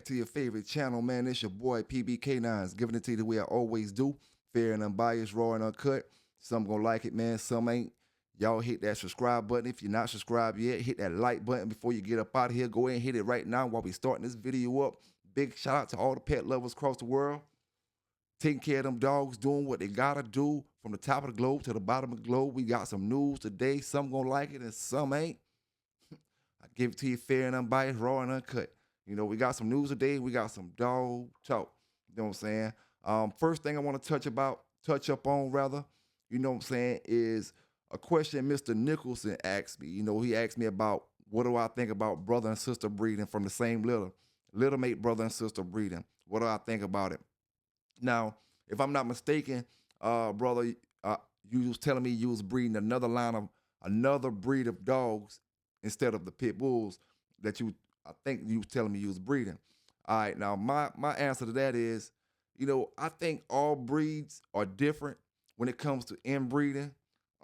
back to your favorite channel, man. It's your boy PBK9s, giving it to you the way I always do. Fair and unbiased, raw and uncut. Some gonna like it, man. Some ain't. Y'all hit that subscribe button. If you're not subscribed yet, hit that like button before you get up out of here. Go ahead and hit it right now while we starting this video up. Big shout out to all the pet lovers across the world. Taking care of them dogs, doing what they gotta do from the top of the globe to the bottom of the globe. We got some news today. Some gonna like it and some ain't. I give it to you fair and unbiased, raw and uncut. You know, we got some news today. We got some dog talk. You know what I'm saying? First thing I want to touch up on, you know what I'm saying, is a question Mr. Nicholson asked me. You know, he asked me about what do I think about brother and sister breeding from the same litter mate brother and sister breeding. What do I think about it? Now, if I'm not mistaken, brother, you was telling me you was breeding another breed of dogs instead of the pit bulls that I think you was telling me you was breeding. All right, now my answer to that is, you know, I think all breeds are different when it comes to inbreeding.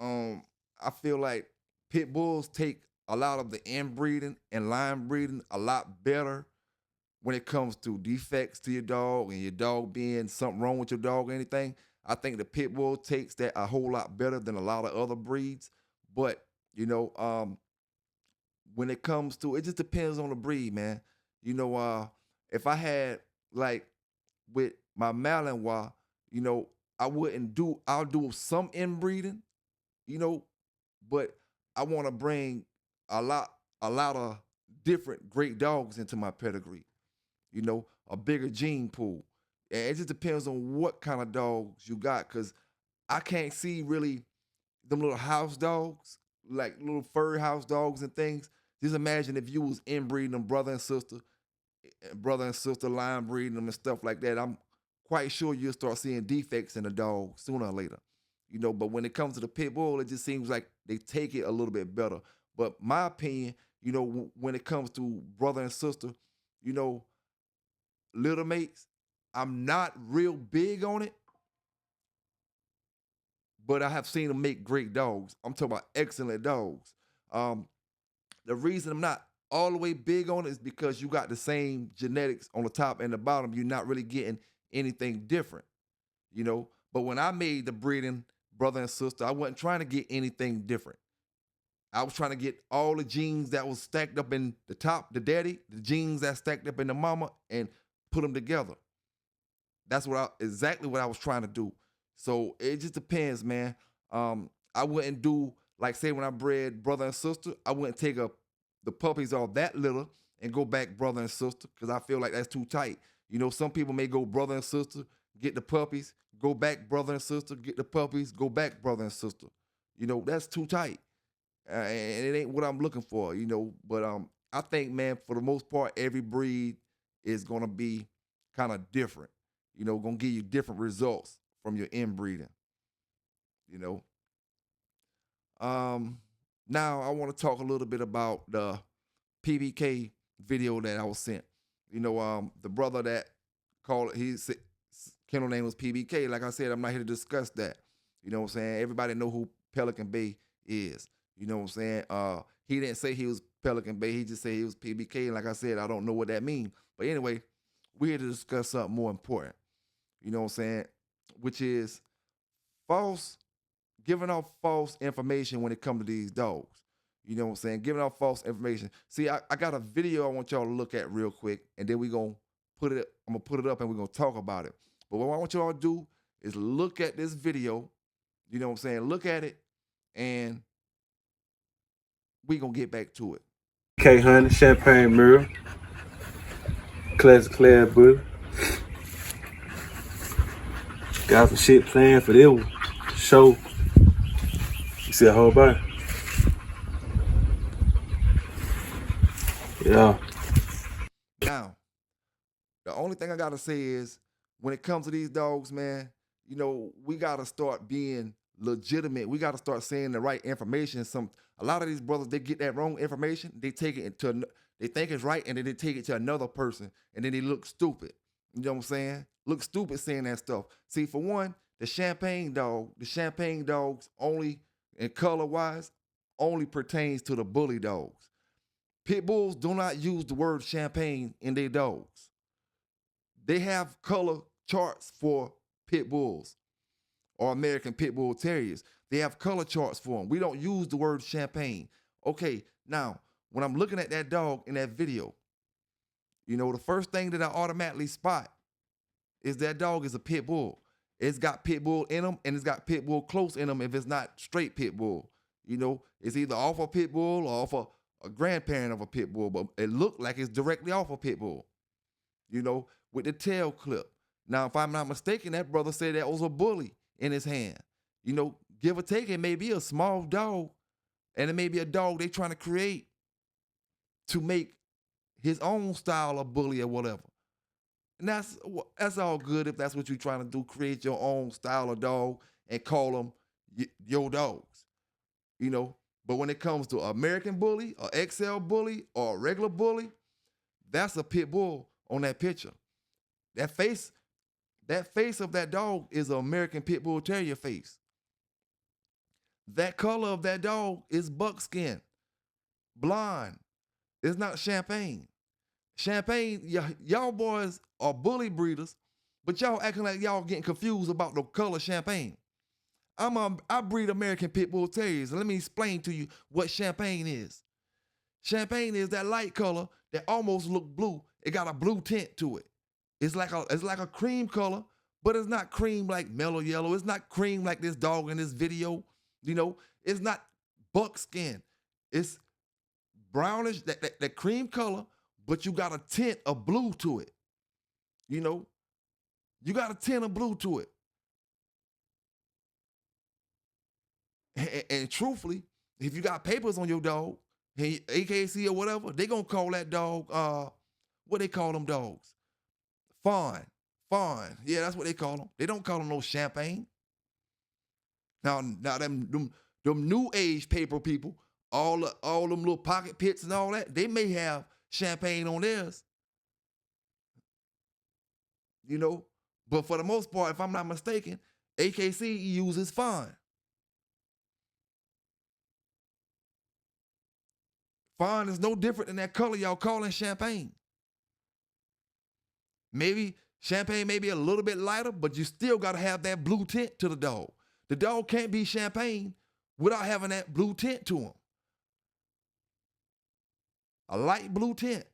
I feel like pit bulls take a lot of the inbreeding and line breeding a lot better when it comes to defects to your dog and your dog being something wrong with your dog or anything. I think the pit bull takes that a whole lot better than a lot of other breeds. But, you know, when it comes to, it just depends on the breed, man. You know, if I had, like, with my Malinois, you know, I'll do some inbreeding, you know, but I want to bring a lot of different great dogs into my pedigree, you know, a bigger gene pool. And it just depends on what kind of dogs you got, because I can't see really them little house dogs, like little fur house dogs and things. Just imagine if you was inbreeding them brother and sister line breeding them and stuff like that. I'm quite sure you'll start seeing defects in the dog sooner or later. You know, but when it comes to the pit bull, it just seems like they take it a little bit better. But my opinion, you know, when it comes to brother and sister, you know, little mates, I'm not real big on it, but I have seen them make great dogs. I'm talking about excellent dogs. The reason I'm not all the way big on it is because you got the same genetics on the top and the bottom. You're not really getting anything different, you know. But when I made the breeding brother and sister, I wasn't trying to get anything different. I was trying to get all the genes that was stacked up in the top, the daddy, the genes that stacked up in the mama, and put them together. That's exactly what I was trying to do. So it just depends, man. I wouldn't do, like, say when I bred brother and sister, I wouldn't take the puppies off that litter and go back brother and sister, because I feel like that's too tight. You know, some people may go brother and sister, get the puppies, go back brother and sister, get the puppies, go back brother and sister. You know, that's too tight. And it ain't what I'm looking for, you know. But I think, man, for the most part, every breed is going to be kind of different. You know, going to give you different results from your inbreeding, you know. Now I want to talk a little bit about the PBK video that I was sent. You know, the brother that called it, his kennel name was PBK. Like I said, I'm not here to discuss that. You know what I'm saying? Everybody know who Pelican Bay is. You know what I'm saying? He didn't say he was Pelican Bay. He just said he was PBK. And like I said, I don't know what that means. But anyway, we're here to discuss something more important. You know what I'm saying? Which is giving out false information when it comes to these dogs. You know what I'm saying? Giving out false information. See, I got a video I want y'all to look at real quick, and then I'm gonna put it up and we're gonna talk about it. But what I want y'all to do is look at this video, you know what I'm saying? Look at it, and we gonna get back to it. K9s, champagne mirror, classic clad boo. Got some shit planned for this show. You see a whole bunch. Yeah. Now, the only thing I gotta say is, when it comes to these dogs, man, you know, we gotta start being legitimate. We gotta start saying the right information. A lot of these brothers, they get that wrong information. They take it they think it's right, and then they take it to another person, and then they look stupid. You know what I'm saying? Look stupid saying that stuff. See, for one, the champagne dogs only, in color wise, only pertains to the bully dogs. Pit bulls do not use the word champagne in their dogs. They have color charts for pit bulls or American pit bull terriers. They have color charts for them. We don't use the word champagne. Okay, now when I'm looking at that dog in that video, the first thing that I automatically spot is that dog is a pit bull. It's got pit bull in them, and it's got pit bull close in them if it's not straight pit bull. It's either off a pit bull or off a grandparent of a pit bull, but it looked like it's directly off a pit bull, with the tail clip. Now, if I'm not mistaken, that brother said that was a bully in his hand. Give or take, it may be a small dog, and it may be a dog they trying to create to make his own style of bully or whatever. And that's all good if that's what you're trying to do, create your own style of dog and call them your dogs, But when it comes to American bully, or XL bully, or a regular bully, that's a pit bull on that picture. That face of that dog is an American pit bull terrier face. That color of that dog is buckskin, blonde. It's not champagne. Champagne, y'all boys are bully breeders, but y'all acting like y'all getting confused about the color champagne. I breed American pit bull terriers, and let me explain to you what champagne is. Champagne is that light color that almost look blue. It got a blue tint to it. It's like a cream color, but it's not cream like mellow yellow. It's not cream like this dog in this video. It's not buckskin. It's brownish, that cream color, but you got a tint of blue to it. You got a tint of blue to it. And truthfully, if you got papers on your dog, AKC or whatever, they gonna call that dog, what they call them dogs? Fawn. Yeah, that's what they call them. They don't call them no champagne. Now them new age paper people, all them little pocket pits and all that, they may have champagne on theirs. But for the most part, if I'm not mistaken, AKC uses Fawn. Fawn is no different than that color y'all calling champagne. Maybe champagne may be a little bit lighter, but you still got to have that blue tint to the dog. The dog can't be champagne without having that blue tint to him. A light blue tint.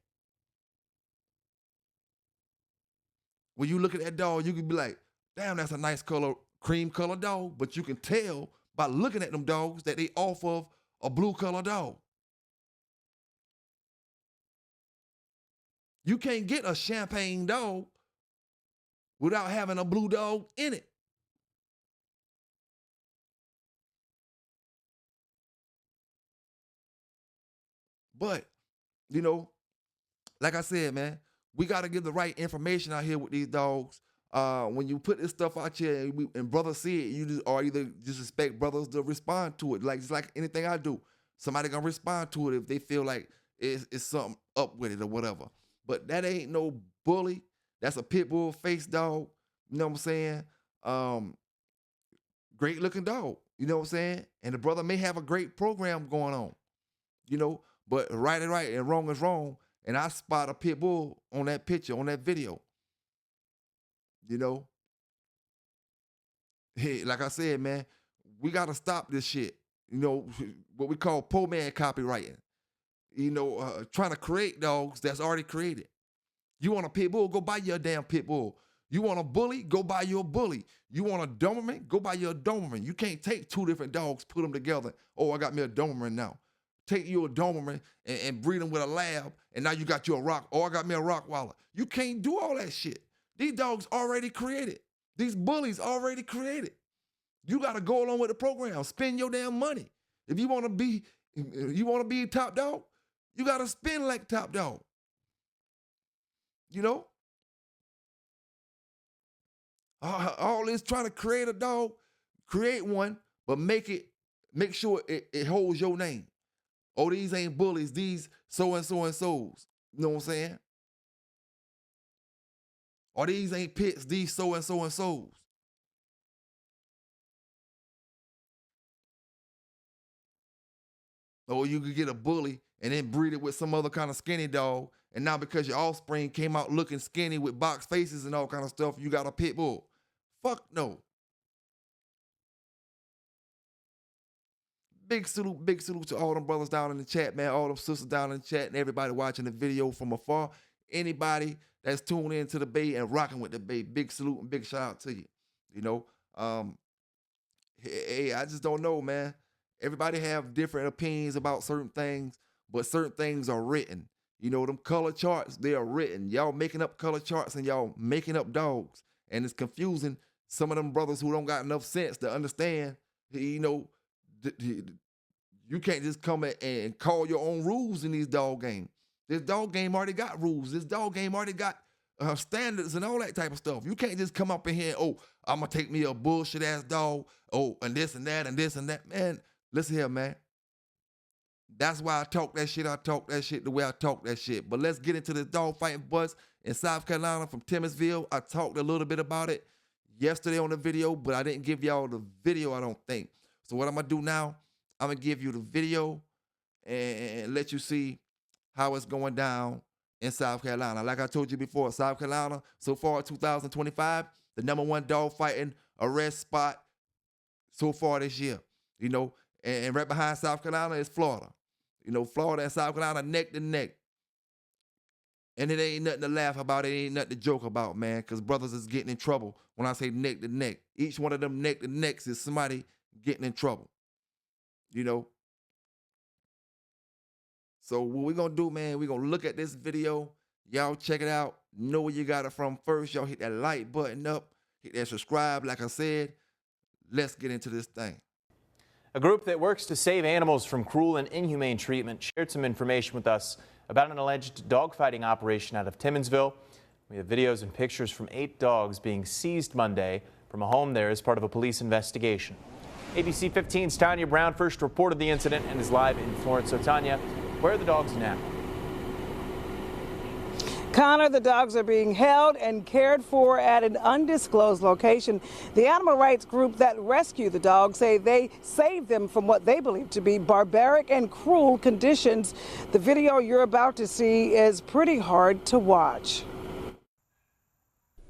When you look at that dog, you can be like, damn, that's a nice color, cream color dog, but you can tell by looking at them dogs that they off of a blue color dog. You can't get a champagne dog without having a blue dog in it. But, like I said, man, we got to give the right information out here with these dogs. When you put this stuff out here and brothers see it, you either just expect brothers to respond to it. Just like anything I do, somebody gonna respond to it if they feel like it's something up with it or whatever. But that ain't no bully. That's a pit bull face dog. You know what I'm saying? Great looking dog. You know what I'm saying? And the brother may have a great program going on. But right is right and wrong is wrong. And I spot a pit bull on that picture, on that video. Hey, like I said, man, we got to stop this shit. What we call poor man copywriting. Trying to create dogs that's already created. You want a pit bull? Go buy your damn pit bull. You want a bully? Go buy your bully. You want a Doberman? Go buy your Doberman. You can't take two different dogs, put them together. Oh, I got me a Doberman now. Take you a Doberman and breed them with a lab, and now you got you a rock. Oh, I got me a Rottweiler. You can't do all that shit. These dogs already created. These bullies already created. You got to go along with the program. Spend your damn money. If you want to be top dog, you got to spend like top dog. All this trying to create a dog, create one, but make sure it holds your name. Oh, these ain't bullies, these so and so and so's. You know what I'm saying? Or these ain't pits, these so and so and so's. Or you could get a bully and then breed it with some other kind of skinny dog And now because your offspring came out looking skinny with box faces and all kind of stuff, you got a pit bull. Fuck no. Big salute to all them brothers down in the chat, man. All them sisters down in the chat and everybody watching the video from afar. Anybody that's tuned into the Bay and rocking with the Bay, big salute and big shout out to you. You know, hey, I just don't know, man. Everybody have different opinions about certain things, but certain things are written. You know, them color charts, they are written. Y'all making up color charts and y'all making up dogs. And it's confusing some of them brothers who don't got enough sense to understand, you know, you can't just come and call your own rules in these dog games. This dog game already got rules. This dog game already got standards and all that type of stuff. You can't just come up in here and, oh, I'm going to take me a bullshit ass dog. Oh, and this and that and this and that. Man, listen here, man. That's why I talk that shit. I talk that shit the way I talk that shit. But let's get into this dog fighting buzz in South Carolina from Timmonsville. I talked a little bit about it yesterday on the video, but I didn't give y'all the video, I don't think. So what I'm going to do now, I'm going to give you the video and let you see how it's going down in South Carolina. Like I told you before, South Carolina, so far 2025, the #1 dog fighting arrest spot so far this year. You know, and right behind South Carolina is Florida. You know, Florida and South Carolina neck to neck. And it ain't nothing to laugh about. It ain't nothing to joke about, man, because brothers is getting in trouble when I say neck to neck. Each one of them neck to necks is somebody getting in trouble. You know? So what we're going to do, man, we're going to look at this video. Y'all check it out. Know where you got it from first. Y'all hit that like button up. Hit that subscribe, like I said. Let's get into this thing. A group that works to save animals from cruel and inhumane treatment shared some information with us about an alleged dogfighting operation out of Timmonsville. We have videos and pictures from 8 dogs being seized Monday from a home there as part of a police investigation. ABC 15's Tanya Brown first reported the incident and is live in Florence. So Tanya, where are the dogs now? Connor, the dogs are being held and cared for at an undisclosed location. The animal rights group that rescued the dogs say they saved them from what they believe to be barbaric and cruel conditions. The video you're about to see is pretty hard to watch.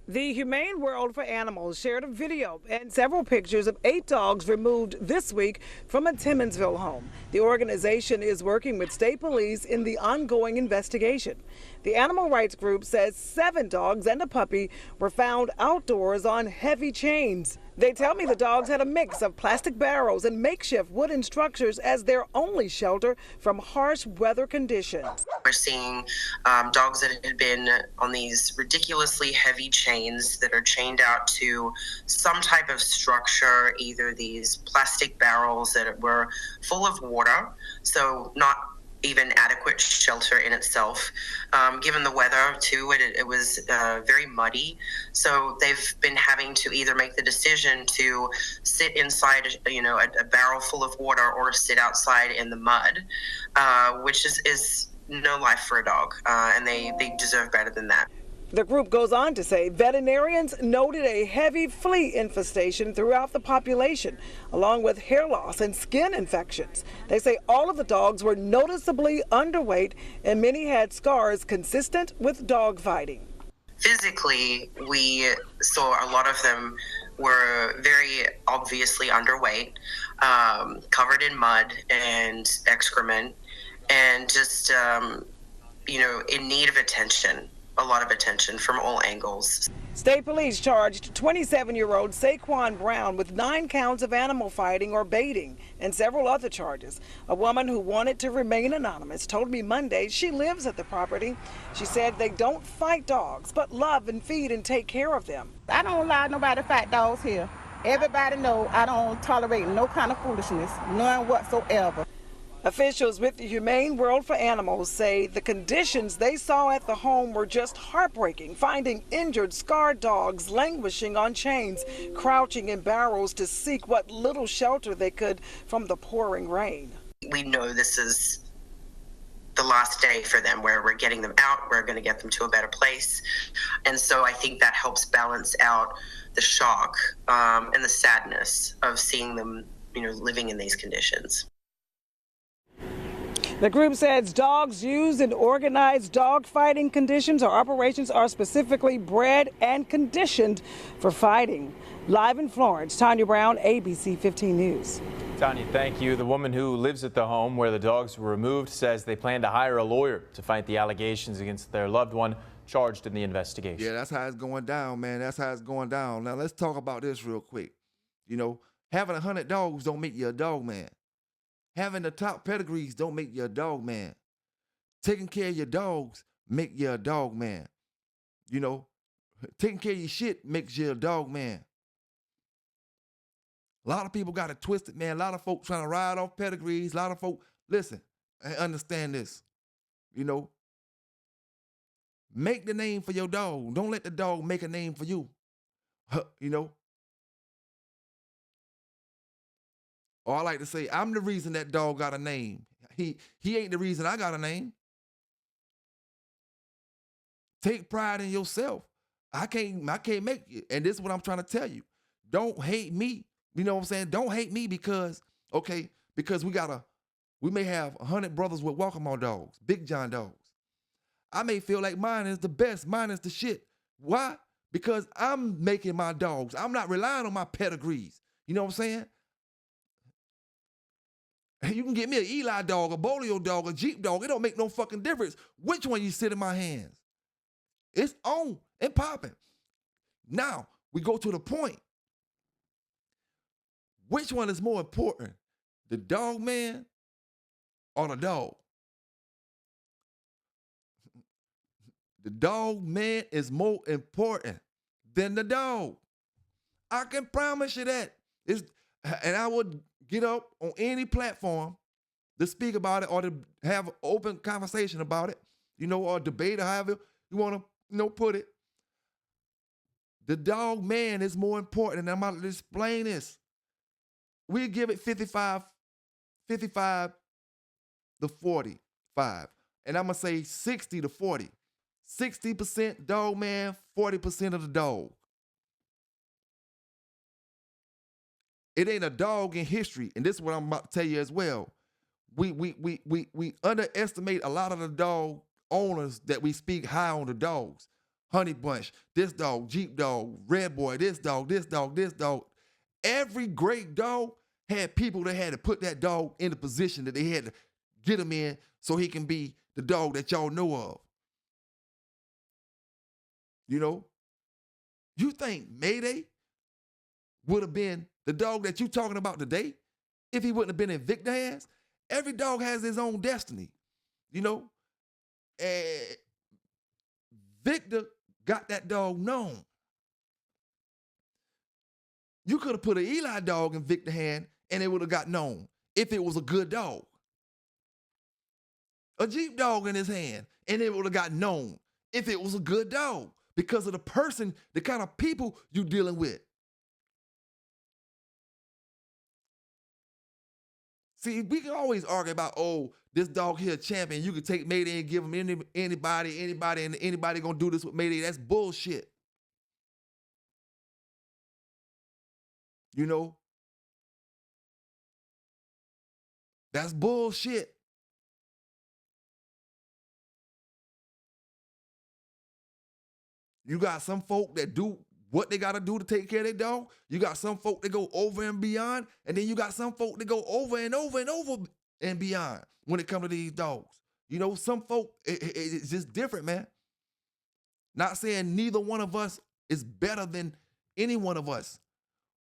The Humane World for Animals shared a video and several pictures of 8 dogs removed this week from a Timmonsville home. The organization is working with state police in the ongoing investigation. The animal rights group says 7 dogs and a puppy were found outdoors on heavy chains. They tell me the dogs had a mix of plastic barrels and makeshift wooden structures as their only shelter from harsh weather conditions. We're seeing dogs that had been on these ridiculously heavy chains that are chained out to some type of structure, either these plastic barrels that were full of water, so not even adequate shelter in itself. Given the weather too, it was very muddy. So they've been having to either make the decision to sit inside, a barrel full of water or sit outside in the mud, which is no life for a dog. And they deserve better than that. The group goes on to say veterinarians noted a heavy flea infestation throughout the population, along with hair loss and skin infections. They say all of the dogs were noticeably underweight and many had scars consistent with dog fighting. Physically, we saw a lot of them were very obviously underweight, covered in mud and excrement, and just, in need of attention. A lot of attention from all angles. State police charged 27-year-old Saquon Brown with 9 counts of animal fighting or baiting and several other charges. A woman who wanted to remain anonymous told me Monday she lives at the property. She said they don't fight dogs, but love and feed and take care of them. I don't allow nobody to fight dogs here. Everybody know I don't tolerate no kind of foolishness, none whatsoever. Officials with the Humane World for Animals say the conditions they saw at the home were just heartbreaking, finding injured, scarred dogs languishing on chains, crouching in barrels to seek what little shelter they could from the pouring rain. We know this is the last day for them, where we're getting them out, we're going to get them to a better place. And so I think that helps balance out the shock and the sadness of seeing them, living in these conditions. The group says dogs used in organized dog fighting conditions or operations are specifically bred and conditioned for fighting. Live in Florence, Tanya Brown, ABC 15 News. Tanya, thank you. The woman who lives at the home where the dogs were removed says they plan to hire a lawyer to fight the allegations against their loved one charged in the investigation. Yeah, that's how it's going down, man. That's how it's going down. Now, let's talk about this real quick. You know, having 100 dogs don't make you a dog man. Having the top pedigrees don't make you a dog man. Taking care of your dogs make you a dog man. You know, taking care of your shit makes you a dog man. A lot of people got it twisted, man. A lot of folks trying to ride off pedigrees. A lot of folks, listen, I understand this. You know, make the name for your dog. Don't let the dog make a name for you. You know. Or I like to say, I'm the reason that dog got a name. He ain't the reason I got a name. Take pride in yourself. I can't make it. And this is what I'm trying to tell you. Don't hate me. You know what I'm saying? Don't hate me because we may have 100 brothers with Welcome On dogs, Big John dogs. I may feel like mine is the best, mine is the shit. Why? Because I'm making my dogs. I'm not relying on my pedigrees. You know what I'm saying? You can get me an Eli dog, a Bolio dog, a Jeep dog. It don't make no fucking difference which one you sit in my hands. It's on and popping. Now, we go to the point. Which one is more important, the dog man or the dog? The dog man is more important than the dog. I can promise you that. And I would get up on any platform to speak about it or to have an open conversation about it, you know, or debate or however you want to, you know, put it. The dog man is more important. And I'm about to explain this. We give it 55 to 45. And I'm going to say 60 to 40. 60% dog man, 40% of the dog. It ain't a dog in history. And this is what I'm about to tell you as well. We underestimate a lot of the dog owners that we speak high on the dogs. Honey Bunch, this dog, Jeep dog, Red Boy, this dog, this dog, this dog. Every great dog had people that had to put that dog in the position that they had to get him in so he can be the dog that y'all know of. You know? You think Mayday would have been the dog that you talking about today if he wouldn't have been in Victor's hands? Every dog has his own destiny, you know? And Victor got that dog known. You could have put an Eli dog in Victor's hand and it would have got known if it was a good dog. A Jeep dog in his hand and it would have got known if it was a good dog because of the person, the kind of people you're dealing with. See, we can always argue about, oh, this dog here a champion. You can take Mayday and give him anybody, and anybody gonna do this with Mayday. That's bullshit. You know? That's bullshit. You got some folk that do what they got to do to take care of their dog. You got some folk that go over and beyond. And then you got some folk that go over and over and over and beyond when it comes to these dogs. You know, some folk, it's just different, man. Not saying neither one of us is better than any one of us.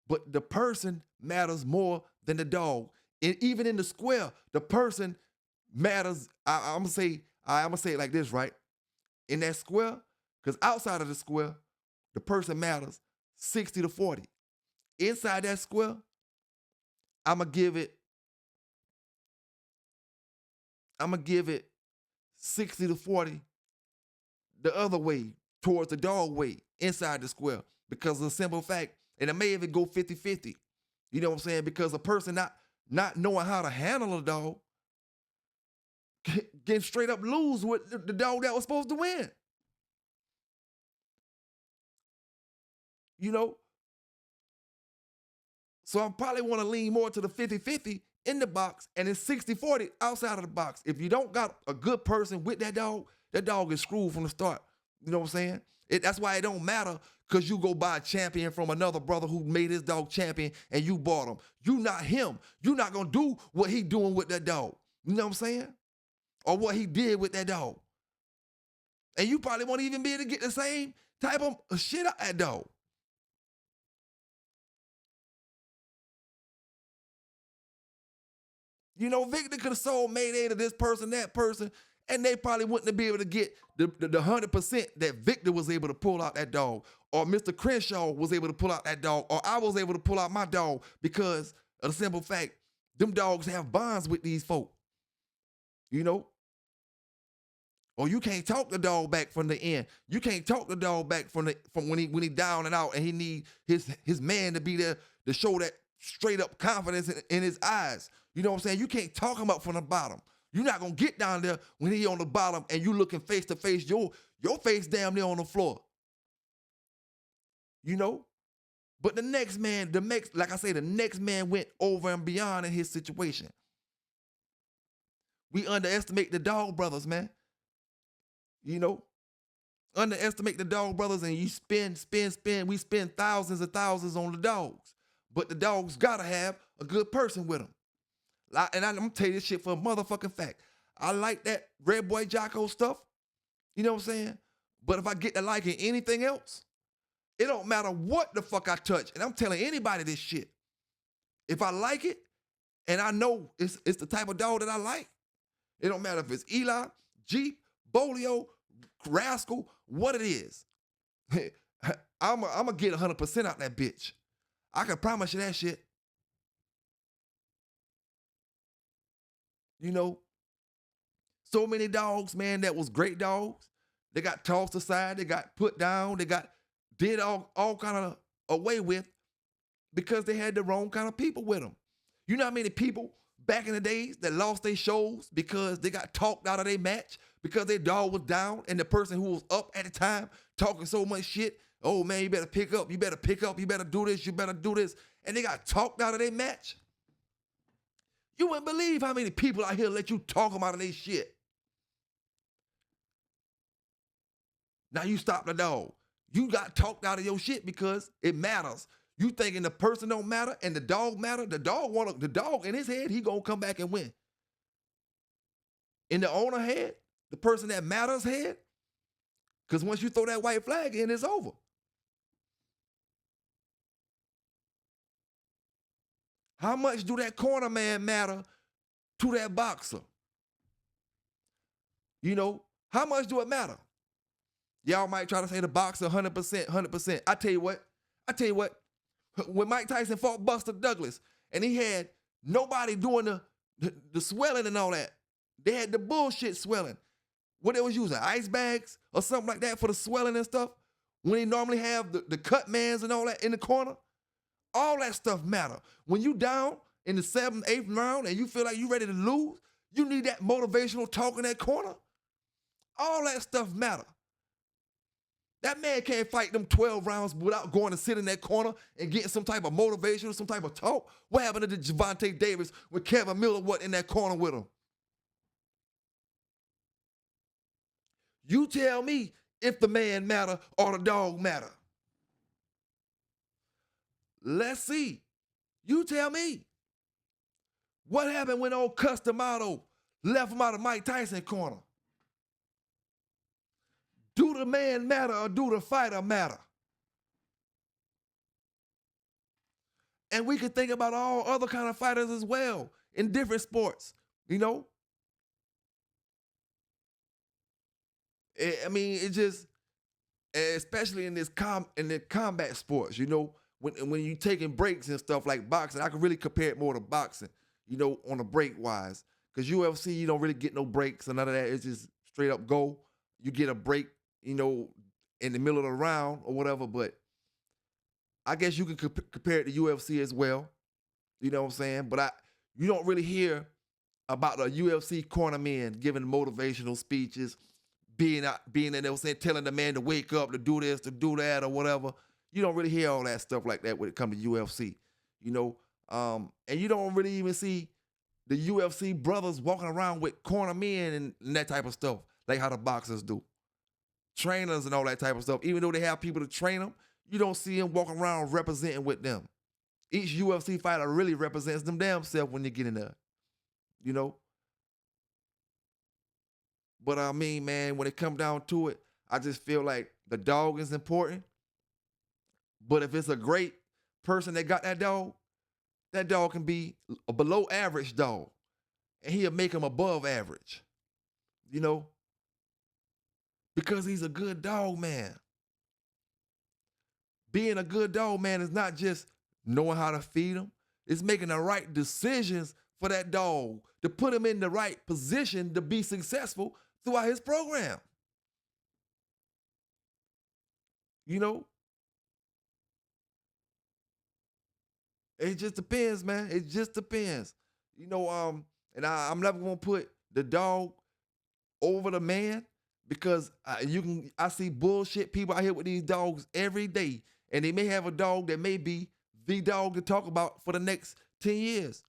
But the person matters more than the dog. And even in the square, the person matters. I'm gonna say it like this, right? In that square, because outside of the square, the person matters 60 to 40. Inside that square, I'm gonna give it 60 to 40 the other way, towards the dog way, inside the square. Because of the simple fact, and it may even go 50-50. You know what I'm saying? Because a person not knowing how to handle a dog can straight up lose with the dog that was supposed to win. You know? So I probably want to lean more to the 50-50 in the box, and it's 60-40 outside of the box. If you don't got a good person with that dog is screwed from the start. You know what I'm saying? That's why it don't matter, because you go buy a champion from another brother who made his dog champion and you bought him. You not him. You not going to do what he doing with that dog. You know what I'm saying? Or what he did with that dog. And you probably won't even be able to get the same type of shit out that dog. You know, Victor could have sold Mayday to this person, that person, and they probably wouldn't be able to get the 100% that Victor was able to pull out that dog, or Mr. Crenshaw was able to pull out that dog, or I was able to pull out my dog, because of the simple fact, them dogs have bonds with these folk. You know? Or you can't talk the dog back from the end. You can't talk the dog back from when he down and out, and he need his man to be there to show that straight up confidence in his eyes. You know what I'm saying? You can't talk him up from the bottom. You're not gonna get down there when he on the bottom and you looking face to face, your face damn near on the floor. You know? But the next man went over and beyond in his situation. We underestimate the dog brothers, man. You know? Underestimate the dog brothers, and you spend. We spend thousands and thousands on the dogs. But the dogs gotta have a good person with them. And I'm gonna tell you this shit for a motherfucking fact. I like that Red Boy Jocko stuff. You know what I'm saying? But if I get to liking anything else, it don't matter what the fuck I touch. And I'm telling anybody this shit. If I like it, and I know it's the type of dog that I like, it don't matter if it's Eli, Jeep, Bolio, Rascal, what it is. I'm gonna get 100% out that bitch. I can promise you that shit. You know, so many dogs, man, that was great dogs. They got tossed aside, they got put down, they got did all kind of away with because they had the wrong kind of people with them. You know how many people back in the days that lost their shows because they got talked out of their match because their dog was down, and the person who was up at the time talking so much shit, oh man, you better pick up, you better do this, you better do this, and they got talked out of their match? You wouldn't believe how many people out here let you talk them out of their shit. Now you stop the dog. You got talked out of your shit because it matters. You thinking the person don't matter and the dog matter. The dog in his head, he gonna come back and win. In the owner head, the person that matters head, because once you throw that white flag in, it's over. How much do that corner man matter to that boxer? You know, how much do it matter? Y'all might try to say the boxer 100%. I tell you what, when Mike Tyson fought Buster Douglas and he had nobody doing the swelling and all that, they had the bullshit swelling. What they was using, ice bags or something like that for the swelling and stuff, when they normally have the cut mans and all that in the corner. All that stuff matter. When you down in the 7th, 8th round and you feel like you ready to lose, you need that motivational talk in that corner. All that stuff matter. That man can't fight them 12 rounds without going to sit in that corner and getting some type of motivation or some type of talk. What happened to Gervonta Davis when Kevin Miller was in that corner with him? You tell me if the man matter or the dog matter. Let's see. You tell me. What happened when old Customato left him out of Mike Tyson corner? Do the man matter or do the fighter matter? And we can think about all other kind of fighters as well in different sports, you know? I mean, it just, especially in the combat sports, you know, when you taking breaks and stuff like boxing, I can really compare it more to boxing, you know, on a break wise. Because UFC, you don't really get no breaks or none of that. It's just straight up go. You get a break, you know, in the middle of the round or whatever. But I guess you can compare it to UFC as well. You know what I'm saying? But you don't really hear about the UFC corner men giving motivational speeches, being in there saying, telling the man to wake up, to do this, to do that, or whatever. You don't really hear all that stuff like that when it comes to UFC, you know. And you don't really even see the UFC brothers walking around with corner men and that type of stuff, like how the boxers do. Trainers and all that type of stuff. Even though they have people to train them, you don't see them walking around representing with them. Each UFC fighter really represents them damn self when they get in there, you know? But I mean, man, when it comes down to it, I just feel like the dog is important. But if it's a great person that got that dog can be a below average dog. And he'll make him above average, you know? Because he's a good dog, man. Being a good dog, man, is not just knowing how to feed him. It's making the right decisions for that dog to put him in the right position to be successful throughout his program. You know? It just depends, man. It just depends. You know, and I'm never gonna put the dog over the man because I see bullshit people out here with these dogs every day, and they may have a dog that may be the dog to talk about for the next 10 years.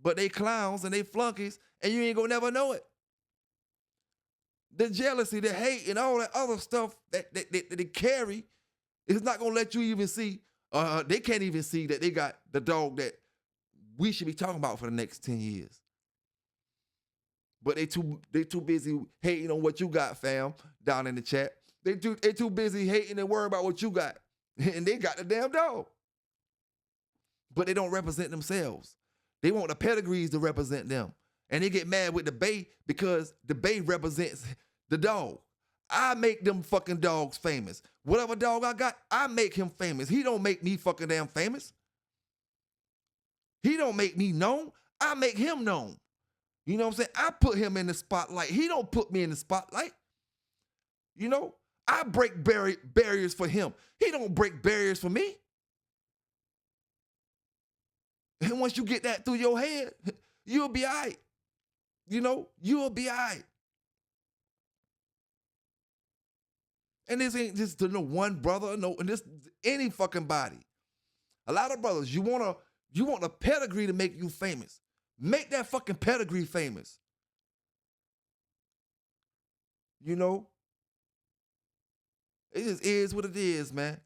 But they clowns and they flunkies, and you ain't gonna never know it. The jealousy, the hate, and all that other stuff that they carry is not gonna let you even see. They can't even see that they got the dog that we should be talking about for the next 10 years. But they too busy hating on what you got, fam, down in the chat. They too busy hating and worrying about what you got. And they got the damn dog. But they don't represent themselves. They want the pedigrees to represent them. And they get mad with the Bay because the Bay represents the dog. I make them fucking dogs famous. Whatever dog I got, I make him famous. He don't make me fucking damn famous. He don't make me known. I make him known. You know what I'm saying? I put him in the spotlight. He don't put me in the spotlight. You know? I break barriers for him. He don't break barriers for me. And once you get that through your head, you'll be all right. You know? You'll be all right. And this ain't just to no one brother, no, and this any fucking body. A lot of brothers, you want a pedigree to make you famous. Make that fucking pedigree famous. You know? It just is what it is, man.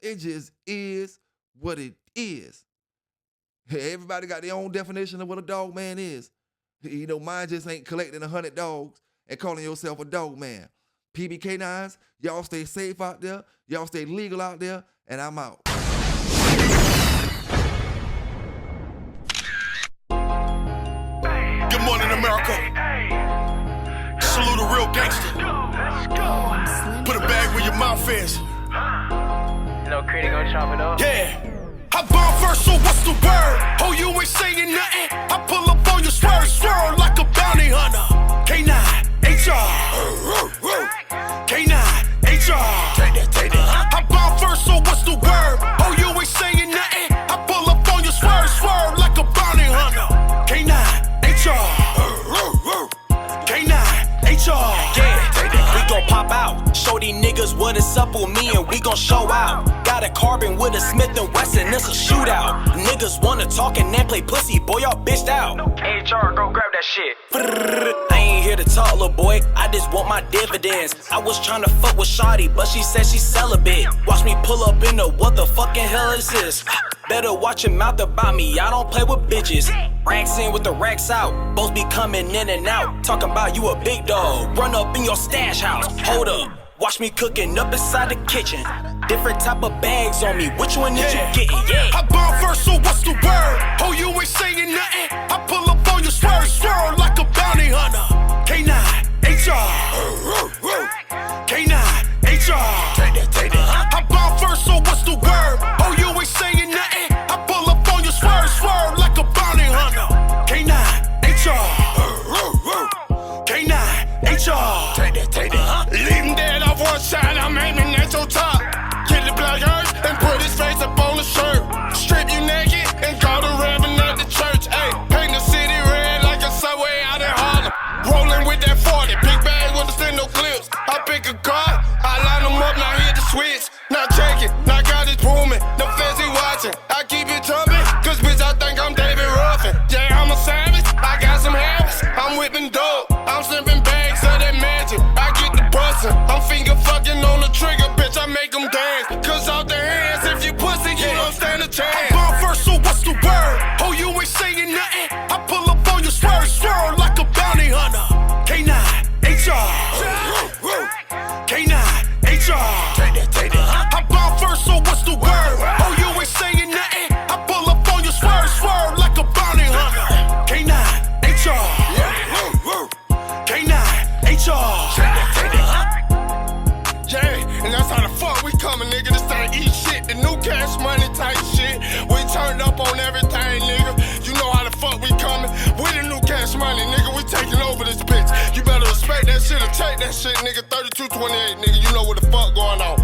It just is what it is. Everybody got their own definition of what a dog man is. You know, mine just ain't collecting 100 dogs and calling yourself a dog man. PB K9s, y'all stay safe out there. Y'all stay legal out there, and I'm out. Good morning, America. Salute a real gangster. Put a bag where your mouth is. No critic gonna chop it up. Yeah. I bomb first, so what's the word? Oh, you ain't saying nothing. I pull up on your swerve like a bounty hunter. K9, HR. K9, HR. Take that. I bomb first, so what's the word? Oh, you ain't saying nothing. I pull up on your swerve like a bounty hunter. K9, HR. K9, HR. Yeah, we gon' pop out. Show these niggas what it's up with me and we gon' show out. Got a carbon with a Smith & Wesson, it's a shootout. Niggas wanna talk and then play pussy, boy, y'all bitched out. HR, go grab that shit. I ain't here to talk, little boy, I just want my dividends. I was tryna fuck with Shawty, but she said she celibate. Watch me pull up in the what the fucking hell is this? Better watch your mouth about me, I don't play with bitches. Racks in with the racks out, both be coming in and out. Talking about you a big dog, run up in your stash house. Hold up, watch me cooking up inside the kitchen. Different type of bags on me, which one is you getting? Yeah. I bomb first, so what's the word? Oh, you ain't saying nothing. I pull up on your swerve like a bounty hunter. K9, HR. K9, HR. Take that. I bomb first, so what's the word? Oh, you ain't saying nothing. I pull up on your swerve like a bounty hunter. K9, HR. K9, HR. Take that. Leave him dead off one side, I'm aiming at your top. Kill the black earth and put his face up on the shirt. Strip you naked and go to revving at the church. Ay. trigger, bitch, I make them dance. Cause out the hands, if you pussy, you don't stand a chance. I bomb first, so what's the word? Oh, you ain't saying nothing. I pull up on you, swerve like a bounty hunter. K9, HR. K9, HR. Take that. I bomb first, so what's the word? Oh, you ain't saying nothing. I pull up on you, swerve like a bounty hunter. K9, HR. K9, HR. Yeah, and that's how the fuck we coming, nigga. This ain't eat shit, the new cash money type shit. We turned up on everything, nigga. You know how the fuck we coming. We the new cash money, nigga. We taking over this bitch. You better respect that shit or take that shit, nigga. 3228, nigga. You know what the fuck going on.